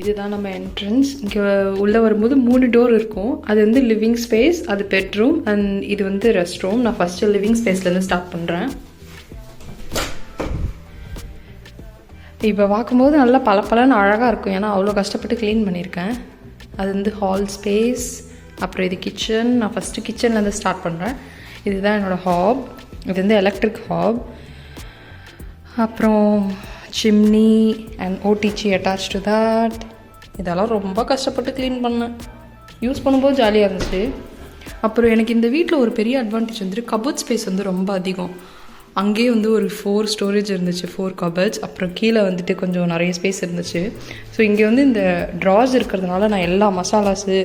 இதுதான் நம்ம என்ட்ரன்ஸ். இங்கே உள்ளே வரும்போது 3 டோர் இருக்கும். அது வந்து லிவிங் ஸ்பேஸ், அது பெட்ரூம், அண்ட் இது வந்து ரெஸ்ட் ரூம். நான் ஃபஸ்ட்டு லிவிங் ஸ்பேஸ்லேருந்து ஸ்டார்ட் பண்ணுறேன். இப்போ பார்க்கும்போது நல்லா பளபளன்னு அழகாக இருக்கும், ஏன்னா அவ்வளோ கஷ்டப்பட்டு க்ளீன் பண்ணியிருக்கேன். அது வந்து ஹால் ஸ்பேஸ். அப்புறம் இது கிச்சன். நான் ஃபஸ்ட்டு கிச்சன்லேருந்து ஸ்டார்ட் பண்ணுறேன். இதுதான் என்னோடய ஹாப். இது வந்து எலக்ட்ரிக் ஹாப். அப்புறம் chimney and OTG attach to that. இதெல்லாம் ரொம்ப கஷ்டப்பட்டு க்ளீன் பண்ணேன். யூஸ் பண்ணும்போது ஜாலியாக இருந்துச்சு. அப்புறம் எனக்கு இந்த வீட்டில் ஒரு பெரிய அட்வான்டேஜ் வந்துட்டு கபோர்ட் ஸ்பேஸ் வந்து ரொம்ப அதிகம். அங்கேயே வந்து ஒரு 4 ஸ்டோரேஜ் இருந்துச்சு, 4 கபர்ட்ஸ். அப்புறம் கீழே வந்துட்டு கொஞ்சம் நிறைய ஸ்பேஸ் இருந்துச்சு. ஸோ இங்கே வந்து இந்த ட்ராஸ் இருக்கிறதுனால நான் எல்லா மசாலாஸு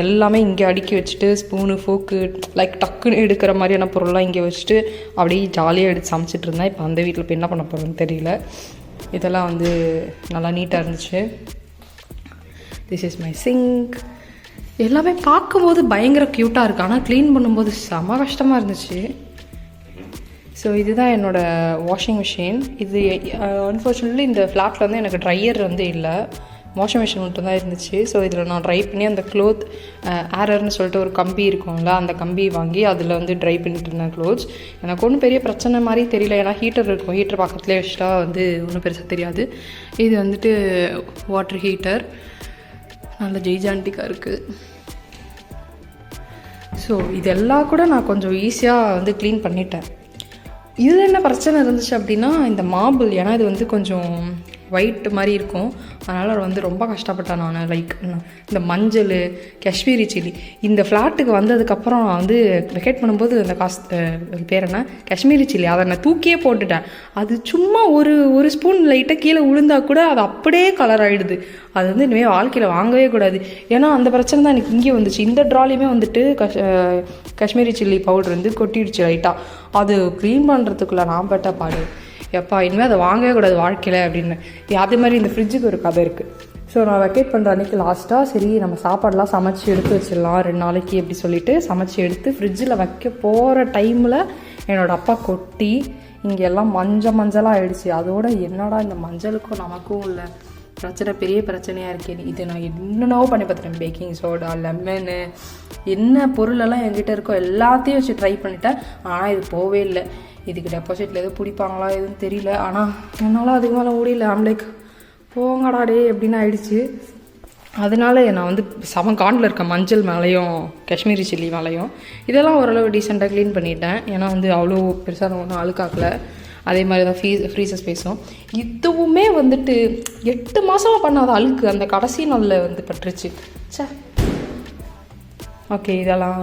எல்லாமே இங்கே அடுக்கி வச்சுட்டு ஸ்பூனு ஃபோக்கு லைக் டக்குன்னு எடுக்கிற மாதிரியான பொருள்லாம் இங்கே வச்சுட்டு அப்படியே ஜாலியாக எடுத்து சமைச்சிட்டு இருந்தேன். இப்போ அந்த வீட்டில் இப்போ என்ன பண்ண போகிறேன்னு தெரியல. இதெல்லாம் வந்து நல்லா நீட்டாக இருந்துச்சு. This is my sink. எல்லாமே பார்க்கும்போது பயங்கர க்யூட்டாக இருக்குது, ஆனால் க்ளீன் பண்ணும்போது செம கஷ்டமாக இருந்துச்சு. ஸோ இதுதான் என்னோடய வாஷிங் மிஷின். இது அன்ஃபார்ச்சுனேட்லி இந்த ஃப்ளாட்டில் வந்து எனக்கு ட்ரையர் வந்து இல்லை, வாஷிங் மிஷின் மட்டும் தான் இருந்துச்சு. ஸோ இதில் நான் ட்ரை பண்ணி அந்த க்ளோத் ஏரர்னு சொல்லிட்டு ஒரு கம்பி இருக்கும்ல, அந்த கம்பி வாங்கி அதில் வந்து ட்ரை பண்ணிட்டு இருந்தேன் க்ளோத்ஸ். எனக்கு ஒன்றும் பெரிய பிரச்சனை மாதிரி தெரியல, ஏன்னா ஹீட்டர் இருக்கும். ஹீட்டர் பக்கத்துலேயே வச்சுட்டா வந்து ஒன்றும் பெருசாக தெரியாது. இது வந்துட்டு வாட்டர் ஹீட்டர், நல்ல ஜெய்ஜான்டிக்காக இருக்குது. ஸோ இதெல்லாம் கூட நான் கொஞ்சம் ஈஸியாக வந்து க்ளீன் பண்ணிட்டேன். இதில் என்ன பிரச்சனை இருந்துச்சு அப்படின்னா இந்த மார்பிள், ஏன்னா இது வந்து கொஞ்சம் ஒயிட் மாதிரி இருக்கும், அதனால் வந்து ரொம்ப கஷ்டப்பட்டேன் நான். லைக் இந்த மஞ்சள், காஷ்மீரி சில்லி இந்த ஃப்ளாட்டுக்கு வந்ததுக்கப்புறம் நான் வந்து வெக்கேட் பண்ணும்போது அந்த பேர் என்ன காஷ்மீரி சில்லி அதை நான் தூக்கியே போட்டுட்டேன். அது சும்மா ஒரு ஸ்பூன் லைட்டாக கீழே விழுந்தால் கூட அது அப்படியே கலர் ஆகிடுது. அது வந்து இனிமேல் வாழ்க்கையில் வாங்கவே கூடாது, ஏன்னா அந்த பிரச்சனை தான் எனக்கு இங்கே வந்துச்சு. இந்த ட்ராலையுமே வந்துட்டு காஷ்மீரி சில்லி பவுடர் வந்து கொட்டிடுச்சு லைட்டாக. அது க்ளீன் பண்ணுறதுக்குள்ளே நான் பட்ட பாடு, எப்பா இனிமேல் அதை வாங்கவே கூடாது வாழ்க்கையில் அப்படின்னு. அதே மாதிரி இந்த ஃப்ரிட்ஜுக்கு ஒரு கதை இருக்குது. ஸோ நான் வெக்கேட் பண்ணுற அன்றைக்கி லாஸ்ட்டாக சரி நம்ம சாப்பாடெலாம் சமைச்சி எடுத்து வச்சிடலாம் 2 நாளைக்கு அப்படி சொல்லிவிட்டு சமைச்சி எடுத்து ஃப்ரிட்ஜில் வைக்க போகிற டைமில் என்னோடய அப்பா கொட்டி இங்கே எல்லாம் மஞ்சளாக ஆகிடுச்சு. அதோட என்னடா இந்த மஞ்சளுக்கும் நமக்கும் உள்ள பிரச்சனை பெரிய பிரச்சனையாக இருக்கேன். இதை நான் என்னென்னவோ பண்ணி பார்த்துட்டேன். பேக்கிங் சோடா, லெமனு, என்ன பொருளெல்லாம் என்கிட்ட இருக்கோ எல்லாத்தையும் வச்சு ட்ரை பண்ணிட்டேன், ஆனால் இது போவே இல்லை. இதுக்கு டெபாசிட்டில் எதுவும் பிடிப்பாங்களா எதுவும் தெரியல, ஆனால் என்னால் அதுக்கு மேலே முடியல. லைக் போங்கடா டே அப்படின்னு ஆயிடுச்சு. அதனால நான் வந்து செம காண்டில் இருக்க மஞ்சள் மேலேயும் காஷ்மீரி சில்லி மேலேயும். இதெல்லாம் ஓரளவு டீசெண்டாக க்ளீன் பண்ணிட்டேன், ஏன்னா வந்து அவ்வளோ பெருசாக ஒன்றும் அழுக்காக்கலை. அதே மாதிரி தான் ஃப்ரீசர் ஸ்பேஸும் இதுவுமே வந்துட்டு 8 மாதமாக பண்ணாத அழுக்கு அந்த கடைசி நாளில் வந்து பட்டுருச்சு. சே ஓகே, இதெல்லாம்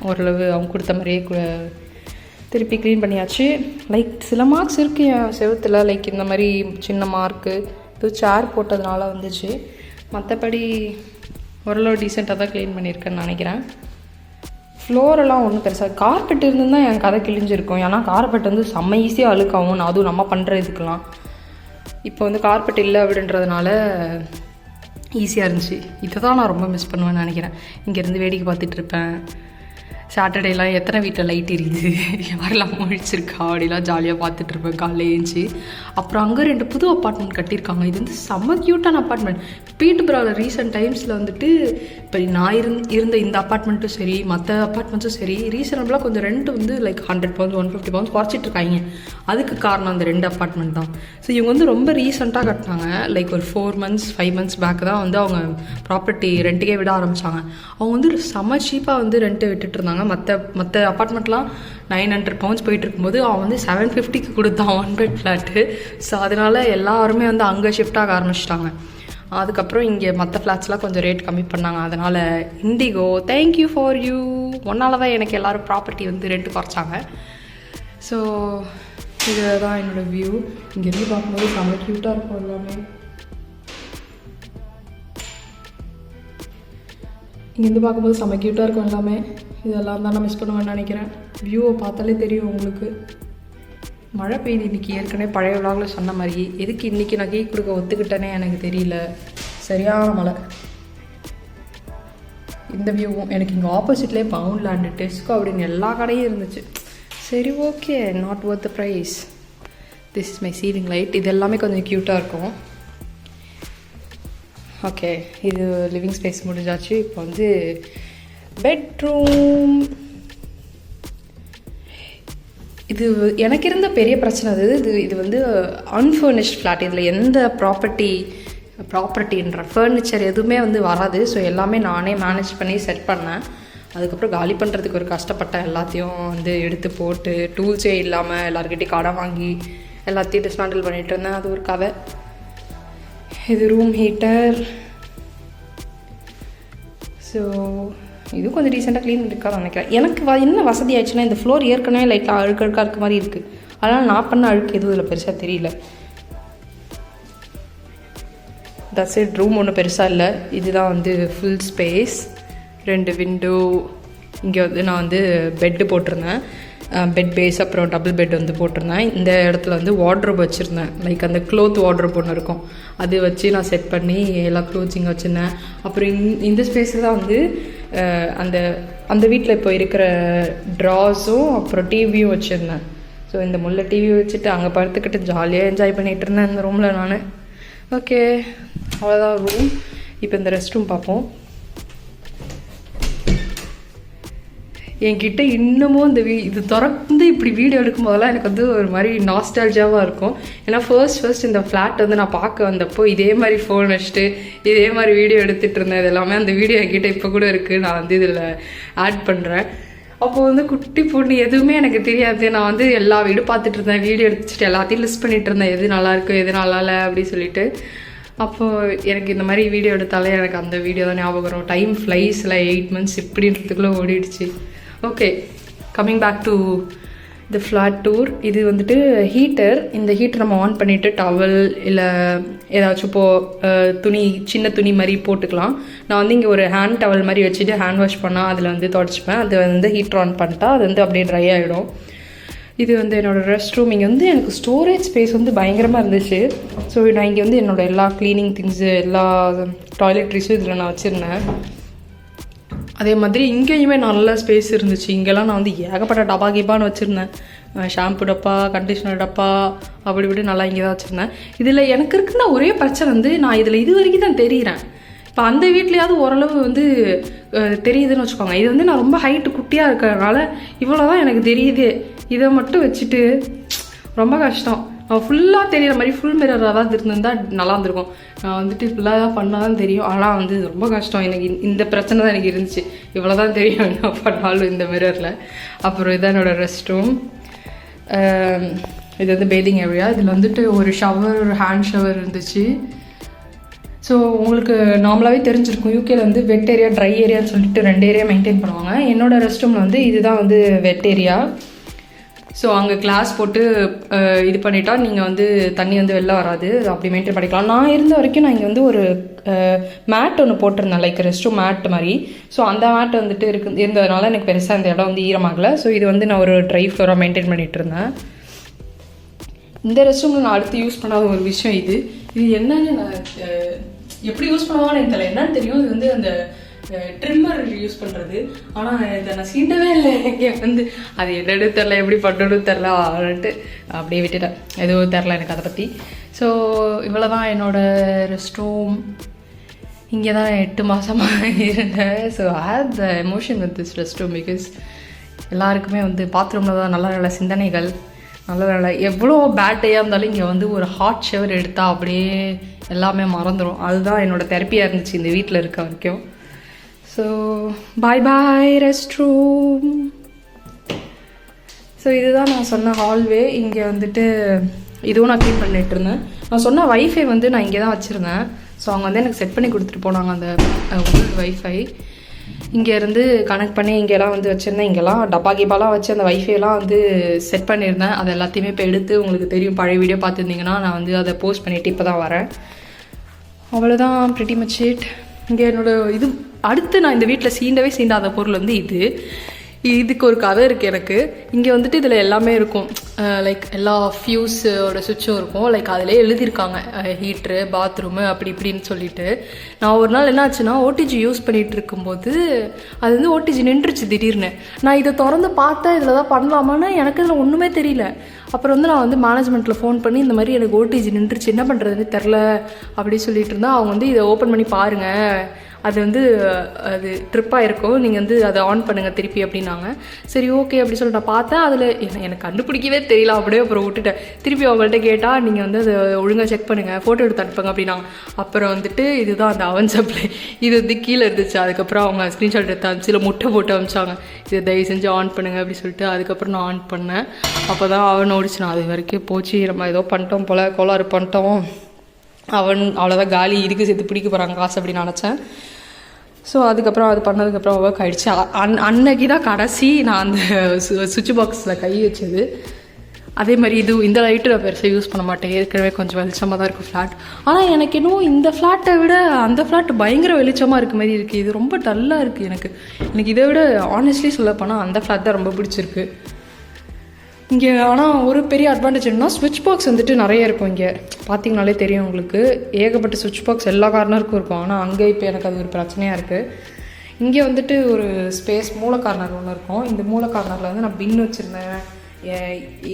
ஓரளவு அவங்க கொடுத்த மாதிரியே திருப்பி க்ளீன் பண்ணியாச்சு. லைக் சில மார்க்ஸ் இருக்குது என் செவத்தில், லைக் இந்த மாதிரி சின்ன மார்க்கு இது சேர் போட்டதுனால வந்துச்சு. மற்றபடி ஓரளவு டீசெண்டாக தான் க்ளீன் பண்ணியிருக்கேன்னு நினைக்கிறேன். ஃப்ளோரெல்லாம் ஒன்றும் பெருசாக கார்பெட் இருந்துதான் என் கதை கிழிஞ்சிருக்கும், ஏன்னா கார்பெட் வந்து செம்ம ஈஸியாக அழுக்காகும், அதுவும் நம்ம பண்ணுற இதுக்கெலாம். இப்போ வந்து கார்பெட் இல்லை அப்படின்றதுனால ஈஸியாக இருந்துச்சு. இதை தான் நான் ரொம்ப மிஸ் பண்ணுவேன்னு நினைக்கிறேன். இங்கேருந்து வேடிக்கை பார்த்துட்டு இருப்பேன். சாட்டர்டேலாம் எத்தனை வீட்டில் லைட் எரியுது, யாரெல்லாம் முழிச்சிருக்கா அப்படிலாம் ஜாலியாக பார்த்துட்ருப்பேன் காலையில் ஏஞ்சி. அப்புறம் அங்கே 2 புது அப்பார்ட்மெண்ட் கட்டியிருக்காங்க. இது வந்து செம்ம க்யூட்டான அப்பார்ட்மெண்ட். பீட்டர்பரோவில் ரீசெண்ட் டைம்ஸில் வந்துட்டு இப்போ நான் இருந்த இந்த அப்பார்ட்மெண்ட்டும் சரி மற்ற அப்பார்ட்மெண்ட்ஸும் சரி ரீசனபிளாக கொஞ்சம் ரெண்ட் வந்து லைக் 100 பவுண்ட்ஸ் 150 பவுண்ட்ஸ் குறைச்சிட்ருக்காங்க. அதுக்கு காரணம் அந்த 2 அப்பார்ட்மெண்ட் தான். ஸோ இவங்க வந்து ரொம்ப ரீசெண்டாக கட்டினாங்க, லைக் ஒரு 4 months 5 months பேக் தான் வந்து அவங்க ப்ராப்பர்ட்டி ரெண்ட்டுக்கே விட ஆரம்பித்தாங்க. அவங்க வந்து செம்ம சீப்பாக வந்து ரெண்ட்டு விட்டுட்டு இருந்தாங்க. மற்ற அப்பார்ட்மெண்ட்லாம் 900 பவுண்ட்ஸ் போயிட்டு இருக்கும்போது அவன் வந்து 750க்கு கொடுத்தான் 1 bed ஃப்ளாட்டு. ஸோ அதனால எல்லாருமே வந்து அங்கே ஷிஃப்ட் ஆக ஆரம்பிச்சிட்டாங்க. அதுக்கப்புறம் இங்கே மற்ற ஃப்ளாட்ஸ்லாம் கொஞ்சம் ரேட் கம்மி பண்ணாங்க. அதனால் இண்டிகோ தேங்க்யூ ஃபார் யூ, ஒன்றால் தான் எனக்கு எல்லோரும் ப்ராப்பர்ட்டி வந்து ரெண்ட் குறைச்சாங்க. ஸோ இதுதான் என்னோடய வியூ. இங்கேருந்து பார்க்கும்போது செம்ம க்யூட்டாக இருக்கும் எல்லாமே. இங்கேருந்து பார்க்கும்போது செம்ம க்யூட்டாக இருக்கும் எல்லாமே. இதெல்லாம் தான் நான் மிஸ் பண்ணுவேன்னு நினைக்கிறேன். வியூவை பார்த்தாலே தெரியும் உங்களுக்கு. மழை பெய்யுது இன்றைக்கி. ஏற்கனவே பழைய விழாவில் சொன்ன மாதிரி எதுக்கு இன்றைக்கி நான் கீ கொடுக்க ஒத்துக்கிட்டேனே எனக்கு தெரியல. சரியான மழை. இந்த வியூவும் எனக்கு இங்கே ஆப்போசிட்லேயே பவுண்ட்லேண்டு டெஸ்கோ அப்படின்னு எல்லா கடையும் இருந்துச்சு. சரி okay, not worth the price. This is my ceiling light. இது எல்லாமே கொஞ்சம் க்யூட்டாக இருக்கும். ஓகே, இது லிவிங் ஸ்பேஸ் முடிஞ்சாச்சு. இப்போ வந்து பெட்ரூம். இது எனக்கு இருந்த பெரிய பிரச்சனை இது வந்து அன்ஃபர்னிஷ்ட் ஃப்ளாட். இதில் எந்த ப்ராப்பர்ட்டின்ற ஃபர்னிச்சர் எதுவுமே வந்து வராது. ஸோ எல்லாமே நானே மேனேஜ் பண்ணி செட் பண்ணேன். அதுக்கப்புறம் காலி பண்ணுறதுக்கு ஒரு கஷ்டப்பட்டேன். எல்லாத்தையும் வந்து எடுத்து போட்டு டூல்ஸே இல்லாமல் எல்லாருக்கிட்டையும் கடன் வாங்கி எல்லாத்தையும் டிஸ்மேண்டில் பண்ணிகிட்டு இருந்தேன். அது ஒரு கதை. இது ரூம் ஹீட்டர். ஸோ இது கொஞ்சம் ரீசெண்டாக க்ளீன் பண்ணிருக்கான்னு நினைக்கிறேன். எனக்கு என்ன வசதி ஆயிடுச்சுன்னா, இந்த ஃப்ளோர் ஏற்கனவே லைட்டாக அழுக்கழுக்காக இருக்க மாதிரி இருக்குது. அதனால் நான் பண்ண அழுக்கு எதுவும் இதில் பெருசாக தெரியல. That's it. ரூம் ஒன்றும் பெருசாக இல்லை. இதுதான் வந்து ஃபுல் ஸ்பேஸ். 2 விண்டோ. இங்கே வந்து நான் வந்து பெட்டு போட்டிருந்தேன். பெட் பேஸ், அப்புறம் டபுள் பெட் வந்து போட்டிருந்தேன். இந்த இடத்துல வந்து வார்ட்ரோப் வச்சுருந்தேன். லைக் அந்த க்ளோத் வார்ட்ரோப் ஒன்று இருக்கும், அது வச்சு நான் செட் பண்ணி எல்லா க்ளோத்ஸ் இங்கே வச்சுருந்தேன். அப்புறம் இந்த ஸ்பேஸில் தான் வந்து அந்த வீட்டில் இப்போ இருக்கிற ட்ராஸும் அப்புறம் டிவியும் வச்சுருந்தேன். ஸோ இந்த முல்லை டிவி வச்சுட்டு அங்கே படுத்துக்கிட்டு ஜாலியாக என்ஜாய் பண்ணிகிட்டு இருந்தேன் இந்த ரூமில் நான். ஓகே, அவ்வளோதான் ரூம். இப்போ இந்த ரெஸ்ட் ரூம் பார்ப்போம். என்கிட்ட இன்னமும் இது திறந்து இப்படி வீடியோ எடுக்கும் போதெல்லாம் எனக்கு வந்து ஒரு மாதிரி நாஸ்டால்ஜியாவாக இருக்கும். ஏன்னா ஃபர்ஸ்ட் இந்த ஃப்ளாட் வந்து நான் பார்க்க வந்தப்போ இதே மாதிரி ஃபோன் வச்சுட்டு இதே மாதிரி வீடியோ எடுத்துகிட்டு இருந்தேன். இது எல்லாமே அந்த வீடியோ என்கிட்ட இப்போ கூட இருக்குது. நான் வந்து இதில் ஆட் பண்ணுறேன். அப்போது வந்து குட்டி பொண்ணு எதுவுமே எனக்கு தெரியாது. நான் வந்து எல்லா வீடும் பார்த்துட்டு இருந்தேன், வீடியோ எடுத்துட்டு எல்லாத்தையும் லிஸ்ட் பண்ணிகிட்டு இருந்தேன், எது நல்லாயிருக்கு எது நல்லா இல்லை அப்படின்னு சொல்லிட்டு. அப்போது எனக்கு இந்த மாதிரி வீடியோ எடுத்தாலே எனக்கு அந்த வீடியோ தான் ஞாபகம் வரும். டைம் ஃப்ளைஸில் 8 months இப்படின்றதுக்குள்ளே ஓடிடுச்சு. Okay, coming back to the flat tour. இது வந்துட்டு ஹீட்டர். இந்த ஹீட்டர் நம்ம ஆன் பண்ணிவிட்டு டவல் இல்லை ஏதாச்சும் துணி, சின்ன துணி மாதிரி போட்டுக்கலாம். நான் வந்து இங்கே ஒரு ஹேண்ட் டவல் மாதிரி வச்சுட்டு ஹேண்ட் வாஷ் பண்ணால் அதில் வந்து தொடச்சிப்பேன். அது வந்து ஹீட்டர் ஆன் பண்ணிட்டா அது வந்து அப்படியே ட்ரை ஆகிடும். இது வந்து என்னோடய ரெஸ்ட் ரூம். இங்கே வந்து எனக்கு ஸ்டோரேஜ் ஸ்பேஸ் வந்து பயங்கரமாக இருந்துச்சு. ஸோ நான் இங்கே வந்து என்னோடய எல்லா க்ளீனிங் திங்ஸு, எல்லா டாய்லெட்ரிஸும் இதில் நான் வச்சுருந்தேன். அதே மாதிரி இங்கேயுமே நல்ல ஸ்பேஸ் இருந்துச்சு. இங்கெல்லாம் நான் வந்து ஏகப்பட்ட டப்பா கீப்பான்னு வச்சுருந்தேன். ஷாம்பு டப்பா, கண்டிஷ்னர் டப்பா, அப்படி இப்படி நல்லா இங்கே தான் வச்சுருந்தேன். இதில் எனக்கு இருக்குன்னா ஒரே பிரச்சனை வந்து, நான் இதில் இது வரைக்கும் தான் தெரிகிறேன். இப்போ அந்த வீட்லேயாவது ஓரளவு வந்து தெரியுதுன்னு வச்சுக்கோங்க. இது வந்து நான் ரொம்ப ஹைட்டு குட்டியாக இருக்கிறதுனால இவ்வளோ தான் எனக்கு தெரியுது. இதை மட்டும் வச்சுட்டு ரொம்ப கஷ்டம். ஃபுல்லாக தெரியிற மாதிரி ஃபுல் மிரராக தான் இருந்திருந்தால் நல்லா இருந்திருக்கும். நான் வந்துட்டு ஃபுல்லாக தான் பண்ணால் தான் தெரியும். ஆனால் வந்து ரொம்ப கஷ்டம். எனக்கு இந்த பிரச்சனை தான் எனக்கு இருந்துச்சு. இவ்வளோ தான் தெரியும் என்ன பண்ணாலும் இந்த மிரரில். அப்புறம் இதான் என்னோடய ரெஸ்ட் ரூம். இது வந்து பேதிங் ஏரியா. இதில் வந்துட்டு ஒரு ஷவர், ஒரு ஹேண்ட் ஷவர் இருந்துச்சு. ஸோ உங்களுக்கு நார்மலாகவே தெரிஞ்சிருக்கும், யூகேல வந்து வெட் ஏரியா, ட்ரை ஏரியான்னு சொல்லிட்டு 2 ஏரியா மெயின்டைன் பண்ணுவாங்க. என்னோடய ரெஸ்ட் ரூமில் வந்து இதுதான் வந்து வெட் ஏரியா. ஸோ அங்கே கிளாஸ் போட்டு இது பண்ணிட்டா நீங்கள் வந்து தண்ணி வந்து வெளில வராது, அப்படி மெயின்டைன் பண்ணிக்கலாம். நான் இருந்த வரைக்கும் நான் இங்கே வந்து ஒரு மேட் ஒன்று போட்டிருந்தேன், லைக் ரெஸ்ட் ரூம் மேட் மாதிரி. ஸோ அந்த மேட் வந்துட்டு இருந்ததுனால எனக்கு பெருசாக இந்த இடம் வந்து ஈரமாகலை. ஸோ இது வந்து நான் ஒரு ட்ரை ஃப்ளோராக மெயின்டைன் பண்ணிகிட்டு இருந்தேன். இந்த ரெஸ்ட் ரூமில் நான் அடுத்து யூஸ் பண்ணாத ஒரு விஷயம் இது என்னன்னு நான் எப்படி யூஸ் பண்ணுவான்னு எனக்கு தெரியல. என்னன்னு தெரியும், இது வந்து அந்த ட்ரிம்மர் யூஸ் பண்ணுறது. ஆனால் இதை நான் சீண்டவே இல்லை. எனக்கு வந்து அது என்னன்னு தெரில, எப்படி பண்ணணும்னு தெரில, அப்படின்ட்டு அப்படியே விட்டுட்டேன். எதுவும் தெரில எனக்கு அதை பற்றி. ஸோ இவ்வளோ தான் என்னோடய ரெஸ்ட் ரூம். இங்கே தான் 8 மாதமாக இருந்தேன். So I have the emotion with this rest room because எல்லாருக்குமே வந்து பாத்ரூமில் தான் நல்ல நல்ல சிந்தனைகள், நல்ல எவ்வளோ பேட் டேயாக இருந்தாலும் இங்கே வந்து ஒரு ஹாட் ஷவர் எடுத்தால் அப்படியே எல்லாமே மறந்துடும். அதுதான் என்னோடய தெரப்பியாக இருந்துச்சு இந்த வீட்டில் இருக்க வரைக்கும். ஸோ பாய் பாய் ரெஸ்ட் ரூம். ஸோ இதுதான் நான் சொன்ன ஹால்வே. இங்கே வந்துட்டு இதுவும் நான் க்ளீன் பண்ணிட்டு இருந்தேன். நான் சொன்ன வைஃபை வந்து நான் இங்கே தான் வச்சுருந்தேன். ஸோ அவங்க வந்து எனக்கு செட் பண்ணி கொடுத்துட்டு போனாங்க அந்த வைஃபை. இங்கேருந்து கனெக்ட் பண்ணி இங்கெல்லாம் வந்து வச்சுருந்தேன். இங்கெல்லாம் டப்பா கீப்பாலாம் வச்சு அந்த வைஃபைலாம் வந்து செட் பண்ணியிருந்தேன். அது எல்லாத்தையுமே இப்போ எடுத்து, உங்களுக்கு தெரியும் பழைய வீடியோ பார்த்துருந்தீங்கன்னா, நான் வந்து அதை போஸ்ட் பண்ணிவிட்டு இப்போ தான் வரேன். அவ்வளோதான், ப்ரிட்டி மச் இட். இங்கே என்னோடய இது அடுத்து நான் இந்த வீட்டில் சீண்டாத பொருள் வந்து இதுக்கு ஒரு கதை இருக்குது எனக்கு. இங்கே வந்துட்டு இதில் எல்லாமே இருக்கும், லைக் எல்லா ஃபியூஸோட சுவிட்சும் இருக்கும். லைக் அதிலே எழுதியிருக்காங்க ஹீட்ரு, பாத்ரூமு, அப்படி இப்படின்னு சொல்லிட்டு. நான் ஒரு நாள் என்ன ஆச்சுன்னா, ஓடிஜி யூஸ் பண்ணிகிட்டு இருக்கும்போது அது வந்து ஓடிஜி நின்றுச்சு திடீர்னு. நான் இதை திறந்து பார்த்தா இதில் தான் பண்ணலாமான்னு எனக்கு இதில் ஒன்றுமே தெரியல. அப்புறம் வந்து நான் வந்து மேனேஜ்மெண்ட்டில் ஃபோன் பண்ணி இந்த மாதிரி எனக்கு ஓடிஜி நின்றுச்சு, என்ன பண்ணுறதுன்னு தெரில அப்படி சொல்லிட்டு இருந்தால் அவங்க வந்து இதை ஓப்பன் பண்ணி பாருங்கள், அது வந்து அது ட்ரிப்பாக இருக்கும், நீங்கள் வந்து அதை ஆன் பண்ணுங்கள் திருப்பி அப்படின்னாங்க. சரி ஓகே அப்படி சொல்லிட்டு நான் பார்த்தேன். அதில் எனக்கு கண்டுபிடிக்கவே தெரியல, அப்படியே அப்புறம் விட்டுட்டேன். திருப்பி அவங்கள்ட்ட கேட்டால் நீங்கள் வந்து அதை ஒழுங்காக செக் பண்ணுங்கள், ஃபோட்டோ எடுத்து அனுப்புங்க அப்படின்னாங்க. அப்புறம் வந்துட்டு இதுதான் அந்த அவன் சப்ளை, இது வந்து கீழே இருந்துச்சு. அதுக்கப்புறம் அவங்க ஸ்க்ரீன்ஷாட் எடுத்து அனுப்பிச்சு முட்டை போட்டு அனுப்பிச்சாங்க, இதை தயவு செஞ்சு ஆன் பண்ணுங்கள் அப்படி சொல்லிட்டு. அதுக்கப்புறம் நான் ஆன் பண்ணேன். அப்போ தான் அவன் ஓடிச்சு. நான் அது வரைக்கும் போச்சு, நம்ம ஏதோ பண்ணிட்டோம் போல், கோளாறு பண்ணிட்டோம், அவன் அவ்வளோதான் காலி, இதுக்கு சேர்த்து பிடிக்க போகிறாங்க காசு அப்படின்னு நினச்சேன். ஸோ அதுக்கப்புறம் அது பண்ணதுக்கப்புறம் ஒர்க் ஆகிடுச்சு. அன்னைக்கு தான் கடைசி நான் அந்த சுவிட்ச் பாக்ஸில் கை வச்சது. அதே மாதிரி இந்த லைட்டு நான் பெருசாக யூஸ் பண்ண மாட்டேன், ஏற்கனவே கொஞ்சம் வெளிச்சமாக தான் இருக்கும் ஃப்ளாட். ஆனால் எனக்கு இன்னும் இந்த ஃப்ளாட்டை விட அந்த ஃப்ளாட் பயங்கர வெளிச்சமாக இருக்க மாதிரி இருக்குது. இது ரொம்ப டல்லாக இருக்குது எனக்கு இதை விட ஆனஸ்ட்லி சொல்லப்போனால் அந்த ஃப்ளாட் தான் ரொம்ப பிடிச்சிருக்கு இங்கே. ஆனால் ஒரு பெரிய அட்வான்டேஜ் என்னன்னா ஸ்விட்ச் பாக்ஸ் வந்துட்டு நிறைய இருக்கும் இங்கே, பார்த்தீங்கனாலே தெரியும் உங்களுக்கு, ஏகப்பட்ட ஸ்விட்ச் பாக்ஸ் எல்லா கார்னருக்கும் இருக்கும். ஆனால் அங்கே இப்போ எனக்கு அது ஒரு பிரச்சனையாக இருக்குது. இங்கே வந்துட்டு ஒரு ஸ்பேஸ் மூல கார்னர் ஒன்று இருக்கும். இந்த மூல கார்னரில் வந்து நான் பின் வச்சுருந்தேன்,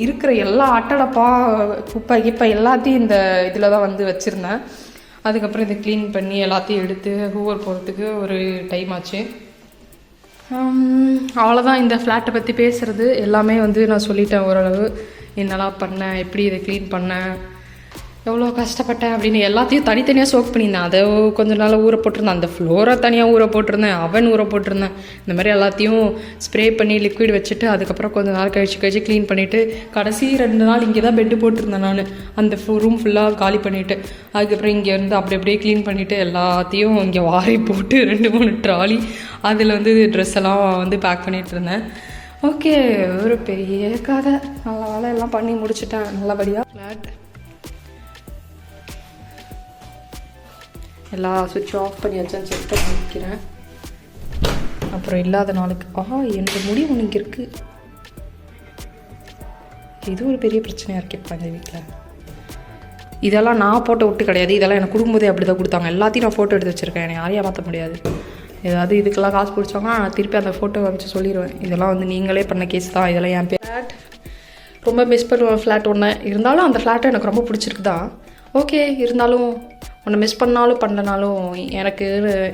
இருக்கிற எல்லா அட்டடப்பா குப்பை கிப்பை எல்லாத்தையும் இந்த இதில் தான் வந்து வச்சுருந்தேன். அதுக்கப்புறம் இதை க்ளீன் பண்ணி எல்லாத்தையும் எடுத்து ஹூவர் போகிறதுக்கு ஒரு டைம் ஆச்சு. அவ்வளோதான் இந்த ஃப்ளாட்டை பற்றி பேசுகிறது எல்லாமே வந்து நான் சொல்லிட்டேன் ஓரளவு. என்னெல்லாம் பண்ணேன், எப்படி இதை க்ளீன் பண்ணேன், எவ்வளோ கஷ்டப்பட்டேன் அப்படின்னு எல்லாத்தையும் தனித்தனியாக சோக் பண்ணியிருந்தேன். அதை கொஞ்சம் நாள் ஊற போட்டிருந்தேன், அந்த ஃப்ளோரை தனியாக ஊற போட்டிருந்தேன், அவன் ஊற போட்டிருந்தேன். இந்த மாதிரி எல்லாத்தையும் ஸ்ப்ரே பண்ணி லிக்விட் வச்சுட்டு அதுக்கப்புறம் கொஞ்சம் நாள் கழிச்சு க்ளீன் பண்ணிவிட்டு கடைசி 2 நாள் இங்கே தான் பெட்டு போட்டிருந்தேன் நான். அந்த ரூம் ஃபுல்லாக காலி பண்ணிவிட்டு அதுக்கப்புறம் இங்கே வந்து அப்படியே க்ளீன் பண்ணிவிட்டு எல்லாத்தையும் இங்கே வாரி போட்டு 2-3 ட்ராலி அதில் வந்து ட்ரெஸ் எல்லாம் வந்து பேக் பண்ணிகிட்டு இருந்தேன். ஓகே, ஒரு பெரிய கதை. நல்ல வேலை எல்லாம் பண்ணி முடிச்சுட்டேன் நல்லபடியாக. ஃப்ளாட் எல்லா சுவிட்சும் ஆஃப் பண்ணி வச்சேன்னு செக் பண்ணி வைக்கிறேன். அப்புறம் இல்லாத நாளுக்கு என்னோட முடி ஒன்று இங்கே இருக்குது, இது ஒரு பெரிய பிரச்சனையாக இருக்குது இப்போ இந்த வீட்டில். இதெல்லாம் நான் ஃபோட்டோ விட்டு கிடையாது, இதெல்லாம் எனக்கு கொடுக்கும்போதே அப்படி தான் கொடுத்தாங்க. எல்லாத்தையும் நான் ஃபோட்டோ எடுத்து வச்சுருக்கேன், என்னை யாரையும் மாற்ற முடியாது. ஏதாவது இதுக்கெல்லாம் காசு பிடிச்சாங்கன்னா நான் திருப்பி அந்த ஃபோட்டோ வச்சு சொல்லிடுவேன், இதெல்லாம் வந்து நீங்களே பண்ண கேஸ் தான், இதெல்லாம் என் ஃப்ளாட். ரொம்ப மிஸ் பண்ணுவேன் ஃப்ளாட் ஒன்று. இருந்தாலும் அந்த ஃப்ளாட்டை எனக்கு ரொம்ப பிடிச்சிருக்கு தான். ஓகே, இருந்தாலும் ஒன்று மிஸ் பண்ணாலும் பண்ணனாலும் எனக்கு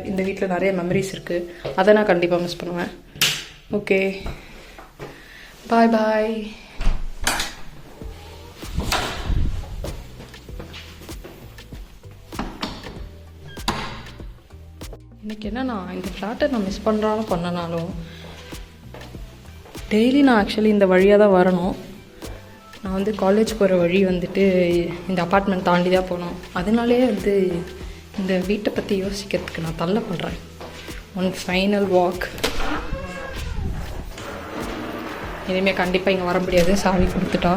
இந்த வீட்டில் நிறைய மெமரிஸ் இருக்குது, அதை நான் கண்டிப்பாக மிஸ் பண்ணுவேன். ஓகே, பாய் பாய். எனக்கு என்னன்னா இந்த ஃப்ளாட்டை நான் மிஸ் பண்ணுறாலும் பண்ணனாலும் டெய்லி நான் ஆக்சுவலி இந்த வழியாக தான் வரணும். நான் வந்து காலேஜ் போகிற வழி வந்துட்டு இந்த அப்பார்ட்மெண்ட் தாண்டி தான் போகணும். அதனாலே வந்து இந்த வீட்டை பற்றி யோசிக்கிறதுக்கு நான் தள்ளப்படுறேன். One final walk. இனிமேல் கண்டிப்பாக இங்கே வர முடியாது, சாவி கொடுத்துட்டா.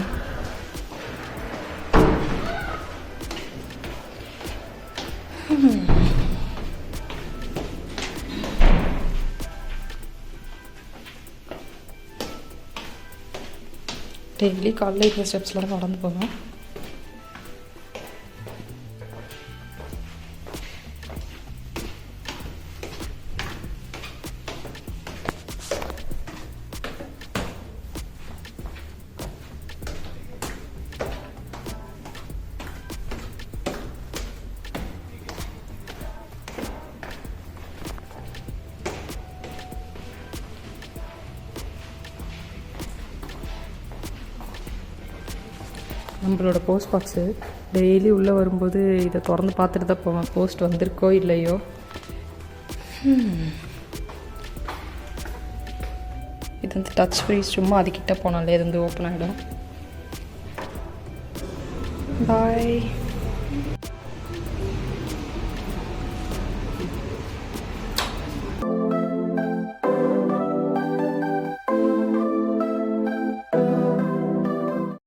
டெய்லி காலையில் இந்த ஸ்டெப்ஸில் தான் நடந்து போவேன். நம்மளோட போஸ்ட் பாக்ஸு டெய்லி உள்ளே வரும்போது இதை திறந்து பார்த்துட்டு தான் போவேன், போஸ்ட் வந்திருக்கோ இல்லையோ. இது வந்து டச் ஃப்ரீ, சும்மா அதுக்கிட்ட போனாலே இது வந்து ஓப்பன் ஆகிடும். பாய்.